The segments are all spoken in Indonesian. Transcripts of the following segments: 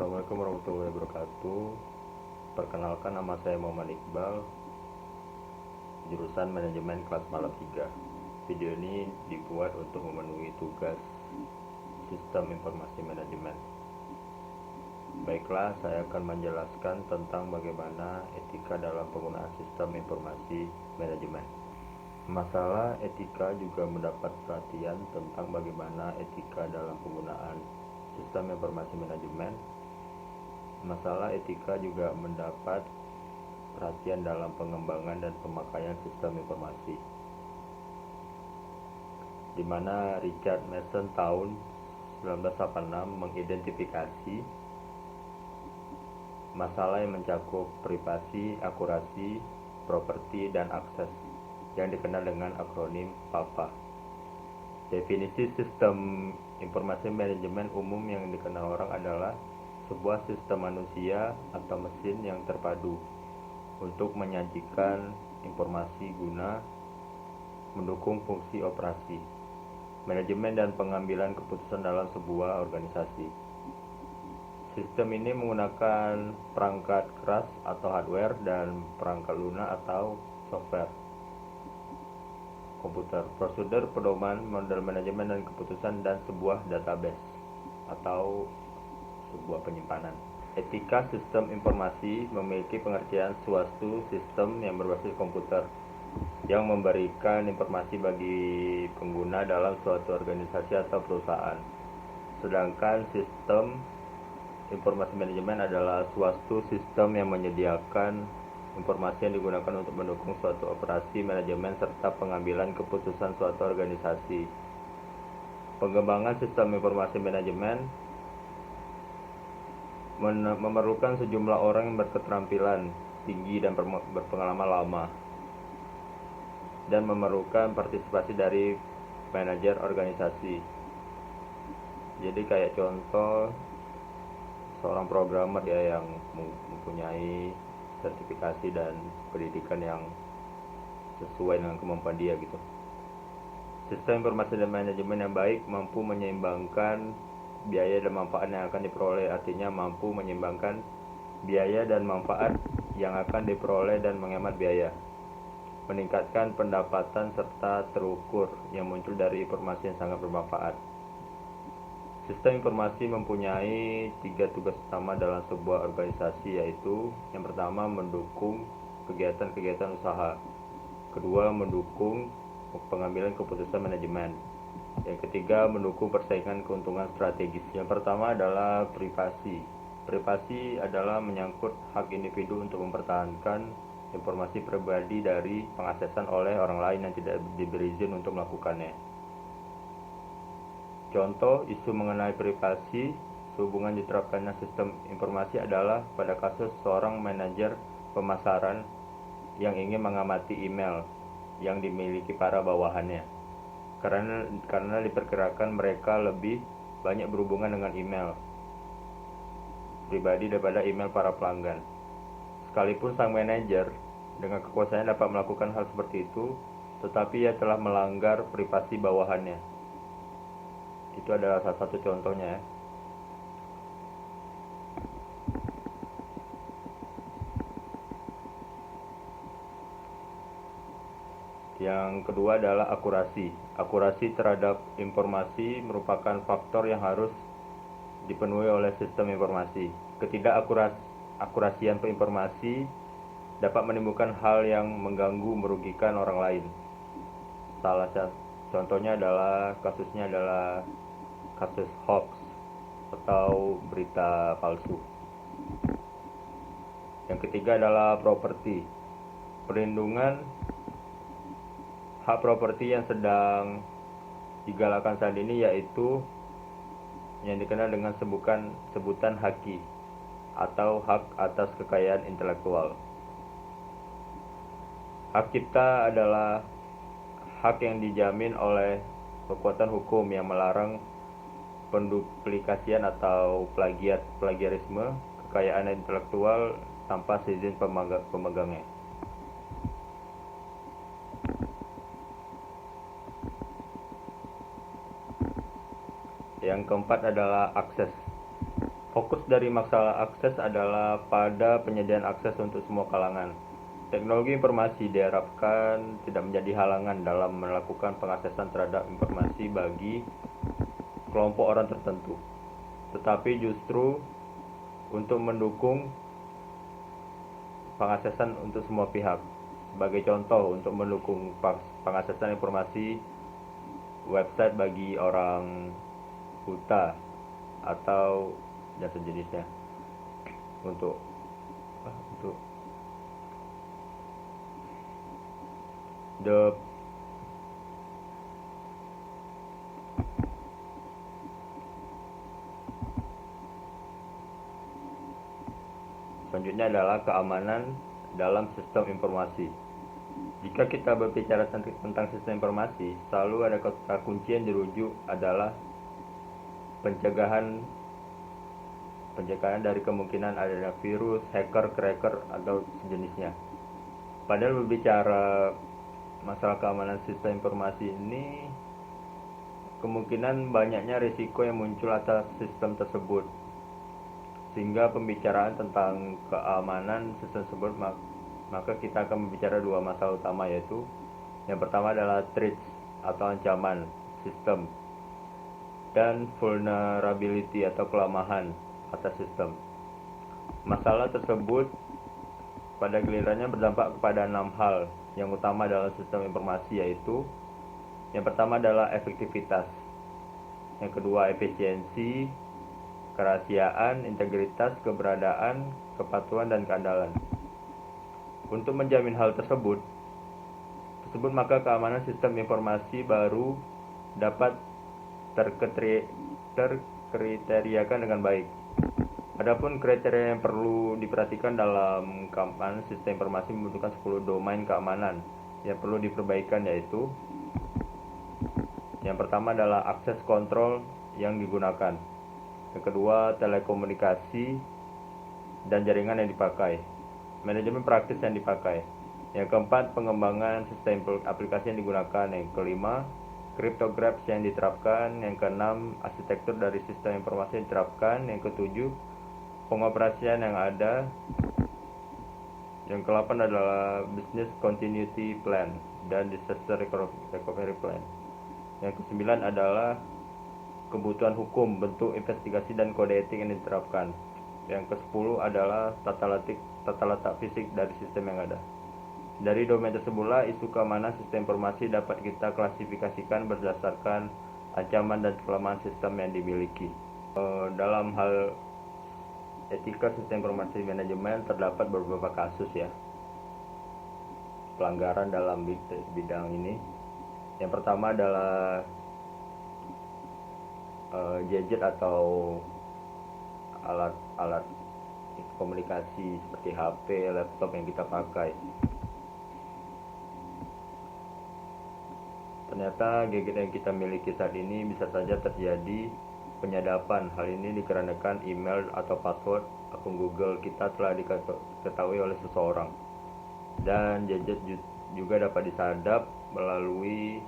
Assalamualaikum warahmatullahi wabarakatuh. Perkenalkan, nama saya Muhammad Iqbal, jurusan Manajemen kelas malam 3. Video ini dibuat untuk memenuhi tugas Sistem Informasi Manajemen. Baiklah, saya akan menjelaskan tentang bagaimana etika dalam penggunaan Sistem Informasi Manajemen. Masalah etika juga mendapat perhatian tentang bagaimana etika dalam penggunaan Sistem Informasi Manajemen. Masalah etika juga mendapat perhatian dalam pengembangan dan pemakaian sistem informasi, di mana Richard Mason tahun 1986 mengidentifikasi masalah yang mencakup privasi, akurasi, properti, dan akses, yang dikenal dengan akronim PAPA. Definisi sistem informasi manajemen umum yang dikenal orang adalah sebuah sistem manusia atau mesin yang terpadu untuk menyajikan informasi guna mendukung fungsi operasi, manajemen, dan pengambilan keputusan dalam sebuah organisasi. Sistem ini menggunakan perangkat keras atau hardware dan perangkat lunak atau software komputer, prosedur, pedoman, model manajemen dan keputusan, dan sebuah database atau sebuah penyimpanan. Etika sistem informasi memiliki pengertian suatu sistem yang berbasis komputer yang memberikan informasi bagi pengguna dalam suatu organisasi atau perusahaan. Sedangkan sistem informasi manajemen adalah suatu sistem yang menyediakan informasi yang digunakan untuk mendukung suatu operasi manajemen serta pengambilan keputusan suatu organisasi. Pengembangan sistem informasi manajemen memerlukan sejumlah orang yang berketerampilan tinggi dan berpengalaman lama, dan memerlukan partisipasi dari manajer organisasi. Jadi kayak contoh seorang programmer ya yang mempunyai sertifikasi dan pendidikan yang sesuai dengan kemampuan dia gitu. Sistem informasi dan manajemen yang baik mampu menyeimbangkan biaya dan manfaat yang akan diperoleh, artinya mampu menyeimbangkan biaya dan manfaat yang akan diperoleh dan menghemat biaya, meningkatkan pendapatan serta terukur yang muncul dari informasi yang sangat bermanfaat. Sistem informasi mempunyai 3 tugas utama dalam sebuah organisasi, yaitu yang pertama mendukung kegiatan-kegiatan usaha, kedua mendukung pengambilan keputusan manajemen, yang ketiga mendukung persaingan keuntungan strategis. Yang pertama adalah privasi. Privasi adalah menyangkut hak individu untuk mempertahankan informasi pribadi dari pengaksesan oleh orang lain yang tidak diberi izin untuk melakukannya. Contoh isu mengenai privasi sehubungan diterapkannya sistem informasi adalah pada kasus seorang manajer pemasaran yang ingin mengamati email yang dimiliki para bawahannya, karena diperkirakan mereka lebih banyak berhubungan dengan email pribadi daripada email para pelanggan. Sekalipun sang manajer dengan kekuasaannya dapat melakukan hal seperti itu, tetapi ia telah melanggar privasi bawahannya. Itu adalah salah satu contohnya ya. Yang kedua adalah akurasi. Akurasi terhadap informasi merupakan faktor yang harus dipenuhi oleh sistem informasi. Ketidakakurasian informasi dapat menimbulkan hal yang mengganggu, merugikan orang lain. Salah satu contohnya adalah kasus hoax atau berita palsu. Yang ketiga adalah properti. Perlindungan hak properti yang sedang digalakkan saat ini yaitu yang dikenal dengan sebutan haki atau hak atas kekayaan intelektual. Hak cipta adalah hak yang dijamin oleh kekuatan hukum yang melarang penduplikasian atau plagiarisme kekayaan intelektual tanpa izin pemegangnya. Yang keempat adalah akses. Fokus dari masalah akses adalah pada penyediaan akses untuk semua kalangan. Teknologi informasi diharapkan tidak menjadi halangan dalam melakukan pengaksesan terhadap informasi bagi kelompok orang tertentu, tetapi justru untuk mendukung pengaksesan untuk semua pihak. Sebagai contoh, untuk mendukung pengaksesan informasi website bagi orang buta atau dan sejenisnya, untuk the selanjutnya adalah keamanan dalam sistem informasi. Jika kita berbicara tentang sistem informasi, selalu ada kata kunci yang dirujuk adalah pencegahan dari kemungkinan adanya virus, hacker, cracker, atau sejenisnya. Padahal berbicara masalah keamanan sistem informasi ini, kemungkinan banyaknya risiko yang muncul atas sistem tersebut, sehingga pembicaraan tentang keamanan sistem tersebut, maka kita akan berbicara dua masalah utama, yaitu yang pertama adalah threats atau ancaman sistem, dan vulnerability atau kelemahan atas sistem. Masalah tersebut pada gilirannya berdampak kepada 6 hal yang utama dalam sistem informasi, yaitu yang pertama adalah efektivitas, yang kedua efisiensi, kerahasiaan, integritas, keberadaan, kepatuhan, dan keandalan. Untuk menjamin hal tersebut, maka keamanan sistem informasi baru dapat terkriteriakan dengan baik. Adapun kriteria yang perlu diperhatikan dalam keamanan sistem informasi membutuhkan 10 domain keamanan yang perlu diperbaikan, yaitu yang pertama adalah akses kontrol yang digunakan, yang kedua telekomunikasi dan jaringan yang dipakai, manajemen praktis yang dipakai, yang keempat pengembangan sistem aplikasi yang digunakan, yang kelima cryptography yang diterapkan, yang keenam arsitektur dari sistem informasi yang diterapkan, yang ketujuh pengoperasian yang ada, yang ke-8 adalah business continuity plan dan disaster recovery plan, yang ke-9 adalah kebutuhan hukum, bentuk investigasi dan kode etik yang diterapkan, yang ke-10 adalah tata letak fisik dari sistem yang ada. Dari domain tersebutlah isu keamanan sistem informasi dapat kita klasifikasikan berdasarkan ancaman dan kelemahan sistem yang dimiliki. Dalam hal etika sistem informasi manajemen terdapat beberapa kasus ya pelanggaran dalam bidang ini. Yang pertama adalah gadget atau alat komunikasi seperti HP, laptop yang kita pakai. Ternyata gadget yang kita miliki saat ini bisa saja terjadi penyadapan. Hal ini dikarenakan email atau password akun Google kita telah diketahui oleh seseorang, dan gadget juga dapat disadap melalui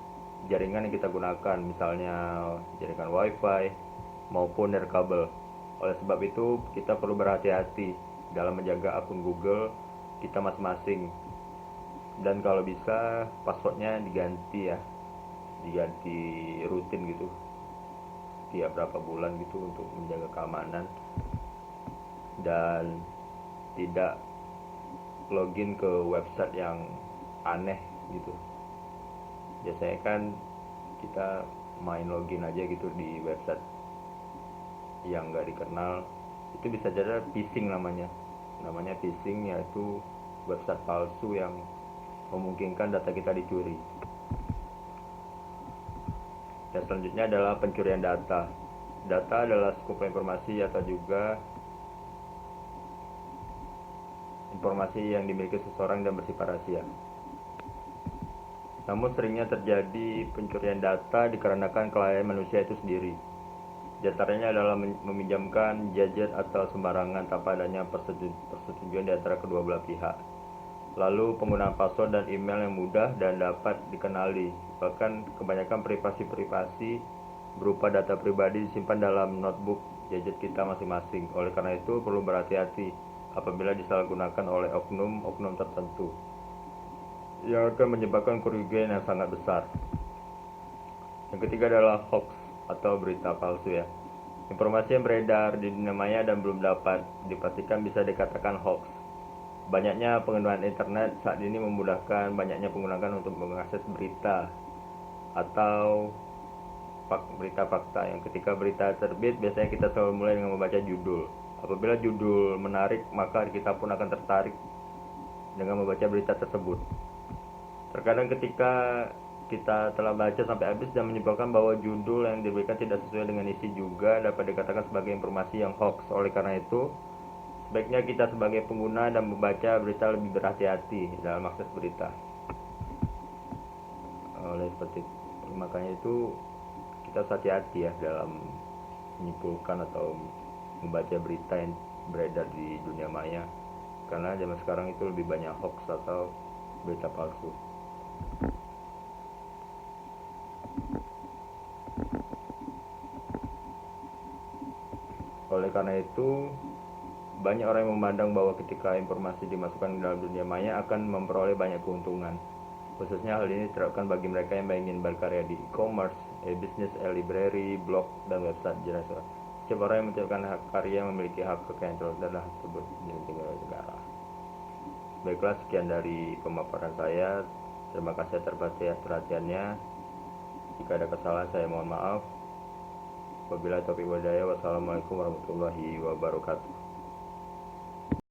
jaringan yang kita gunakan, misalnya jaringan wifi maupun nirkabel. Oleh sebab itu kita perlu berhati-hati dalam menjaga akun Google kita masing-masing, dan kalau bisa passwordnya diganti rutin gitu, tiap berapa bulan gitu, untuk menjaga keamanan dan tidak login ke website yang aneh gitu. Biasanya kan kita main login aja gitu di website yang nggak dikenal, itu bisa jadi phishing namanya phishing, yaitu website palsu yang memungkinkan data kita dicuri. Dan selanjutnya adalah pencurian data. Data adalah skup informasi atau juga informasi yang dimiliki seseorang dan bersifat rahasia. Namun seringnya terjadi pencurian data dikarenakan kelalaian manusia itu sendiri. Di antaranya adalah meminjamkan gadget atau sembarangan tanpa adanya persetujuan di antara kedua belah pihak. Lalu penggunaan password dan email yang mudah dan dapat dikenali. Bahkan kebanyakan privasi berupa data pribadi disimpan dalam notebook gadget kita masing-masing. Oleh karena itu, perlu berhati-hati apabila disalahgunakan oleh oknum-oknum tertentu yang akan menyebabkan kerugian yang sangat besar. Yang ketiga adalah hoax atau berita palsu ya. Informasi yang beredar di dunia maya dan belum dapat dipastikan bisa dikatakan hoax. Banyaknya penggunaan internet saat ini memudahkan banyaknya penggunaan untuk mengakses berita atau berita fakta. Yang ketika berita terbit, biasanya kita selalu mulai dengan membaca judul. Apabila judul menarik, maka kita pun akan tertarik dengan membaca berita tersebut. Terkadang ketika kita telah baca sampai habis dan menyebabkan bahwa judul yang diberikan tidak sesuai dengan isi juga dapat dikatakan sebagai informasi yang hoax. Oleh karena itu, sebaiknya kita sebagai pengguna dan membaca berita lebih berhati-hati dalam akses berita. Oleh seperti makanya itu kita harus hati-hati ya dalam menyimpulkan atau membaca berita yang beredar di dunia maya, karena zaman sekarang itu lebih banyak hoax atau berita palsu. Oleh karena itu, banyak orang yang memandang bahwa ketika informasi dimasukkan ke dalam dunia maya akan memperoleh banyak keuntungan. Khususnya hal ini diterapkan bagi mereka yang ingin berkarya di e-commerce, e-business, e-library, blog, dan website jelas. Setiap orang yang menciptakan hak karya memiliki hak kekayaan intelektual dan hak tersebut dimiliki oleh negara. Baiklah, sekian dari pemaparan saya. Terima kasih atas perhatiannya. Jika ada kesalahan saya mohon maaf. Wabillahi taufiq wal hidayah. Wassalamualaikum warahmatullahi wabarakatuh.